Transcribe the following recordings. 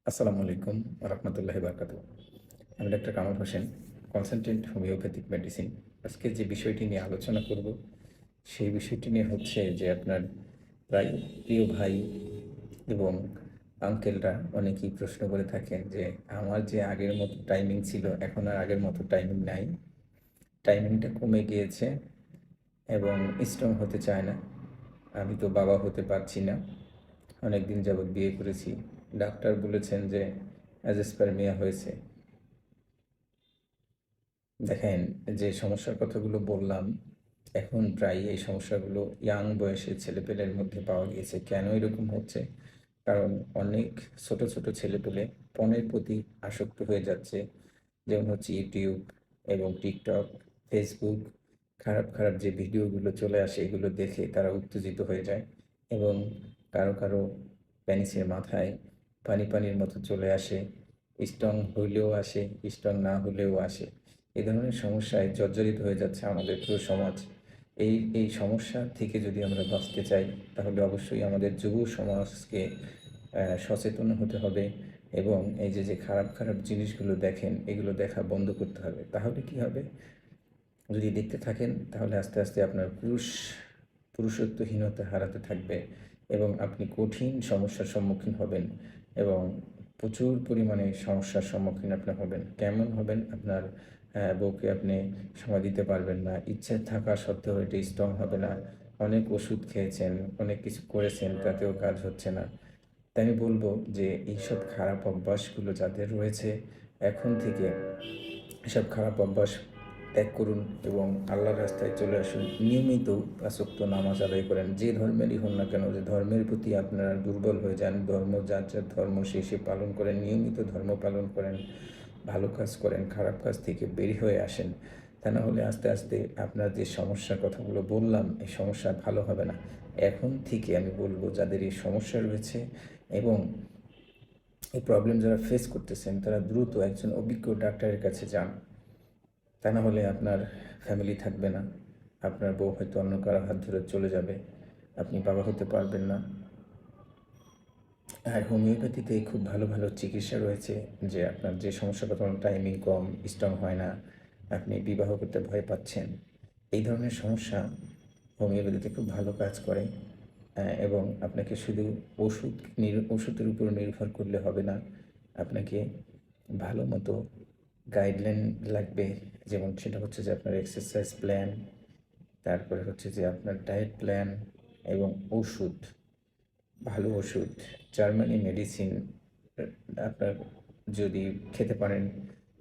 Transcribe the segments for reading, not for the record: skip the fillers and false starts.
আসসালামু আলাইকুম রহমতুল্লাহি বারকাতু। আমি doctor Kamal Hossain, consultant homeopathic medicine. আজকে যে বিষয়টি নিয়ে আলোচনা করব, সেই বিষয়টি নিয়ে হচ্ছে যে আপনার প্রায় প্রিয় ভাই এবং আঙ্কেলরা অনেকেই প্রশ্ন করে থাকেন যে আমার যে আগের মতো টাইমিং ছিল এখন আর আগের মতো টাইমিং নাই, টাইমিংটা কমে গিয়েছে এবং স্ট্রং হতে চায় না। আমি তো বাবা হতে পারছি না, অনেক দিন যাবৎ বিয়ে করেছি, ডাক্তার বলেছেন যে অ্যাজোস্পারমিয়া হয়েছে। দেখেন, যে সমস্যার কথাগুলো বললাম, এখন প্রায় এই সমস্যাগুলো ইয়াং বয়সের ছেলেপেলের মধ্যে পাওয়া গিয়েছে। কেন এরকম হচ্ছে? কারণ অনেক ছোট ছোট ছেলেপেলে পণের প্রতি আসক্ত হয়ে যাচ্ছে। যেমন হচ্ছে ইউটিউব এবং টিকটক, ফেসবুক, খারাপ খারাপ যে ভিডিওগুলো চলে আসে এগুলো দেখে তারা উত্তেজিত হয়ে যায় এবং কারো কারো প্যানিসের মাথায় পানি পানির মতো চলে আসে, স্ট্রং হইলেও আসে, স্ট্রং না হলেও আসে। এই ধরনের সমস্যায় জর্জরিত হয়ে যাচ্ছে আমাদের পুরো সমাজ। এই সমস্যা থেকে যদি আমরা বাঁচতে চাই, তাহলে অবশ্যই আমাদের যুব সমাজকে সচেতন হতে হবে এবং এই যে যে খারাপ খারাপ জিনিসগুলো দেখেন এগুলো দেখা বন্ধ করতে হবে। তাহলে কি হবে? যদি দেখতে থাকেন তাহলে আস্তে আস্তে আপনার পুরুষত্বহীনতা হারাতে থাকবে এবং আপনি কঠিন সমস্যার সম্মুখীন হবেন এবং প্রচুর পরিমাণে সমস্যার সম্মুখীন আপনি হবেন। কেমন হবেন? আপনার বউকে আপনি সময় দিতে পারবেন না, ইচ্ছে থাকা সত্ত্বেও এটি স্ট্রং হবে না। অনেক ওষুধ খেয়েছেন, অনেক কিছু করেছেন, তাতেও কাজ হচ্ছে না। তাই আমি বলবো যে এইসব খারাপ অভ্যাসগুলো যাদের রয়েছে, এখন থেকে এসব খারাপ অভ্যাস ত্যাগ করুন এবং আল্লাহর রাস্তায় চলে আসুন। নিয়মিত ৫ ওয়াক্ত নামাজ আদায় করেন, যে ধর্মেরই হন না কেন। যে ধর্মের প্রতি আপনারা দুর্বল হয়ে যান, যার যার ধর্ম সে পালন করেন, নিয়মিত ধর্ম পালন করেন, ভালো কাজ করেন, খারাপ কাজ থেকে বের হয়ে আসেন। তা না হলে আস্তে আস্তে আপনার যে সমস্যার কথাগুলো বললাম, এই সমস্যা ভালো হবে না। এখন থেকে আমি বলবো, যাদের এই সমস্যা রয়েছে এবং এই প্রবলেম যারা ফেস করতেছেন, তারা দ্রুত একজন অভিজ্ঞ ডাক্তারের কাছে যান। তা না হলে আপনার ফ্যামিলি থাকবে না, আপনার বউ হয়তো অন্য কারো হাত ধরে চলে যাবে, আপনি বাবা হতে পারবেন না। আর হোমিওপ্যাথিতে খুব ভালো ভালো চিকিৎসা রয়েছে। যে আপনার যে সমস্যার কথা বললাম, টাইমিং কম, স্ট্রং হয় না, আপনি বিবাহ করতে ভয় পাচ্ছেন, এই ধরনের সমস্যা হোমিওপ্যাথিতে খুব ভালো কাজ করে। এবং আপনাকে শুধু ওষুধের উপর নির্ভর করলে হবে না, আপনাকে ভালো মতো গাইডলাইন লাগবে। যেমন সেটা হচ্ছে যে আপনার এক্সারসাইজ প্ল্যান, তারপরে হচ্ছে যে আপনার ডায়েট প্ল্যান এবং ওষুধ, ভালো ওষুধ, জার্মানি মেডিসিন আপনার যদি খেতে পারেন,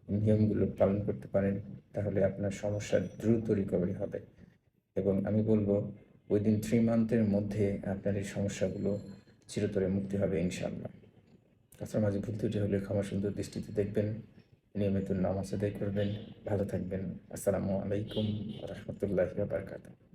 নিয়মগুলো পালন করতে পারেন, তাহলে আপনার সমস্যার দ্রুত রিকভারি হবে। এবং আমি বলবো উইদিন 3 মান্থের মধ্যে আপনার এই সমস্যাগুলো চিরতরে মুক্তি হবে ইনশাআল্লাহ। আপনার মাঝে ভুল ত্রুটি হলে ক্ষমা সুন্দর দৃষ্টিতে দেখবেন, নিয়মিত নামাজ আদায় করবেন, ভালো থাকবেন। আসসালামু আলাইকুম রহমতুল্লাহি ওয়া বারাকাতুহু।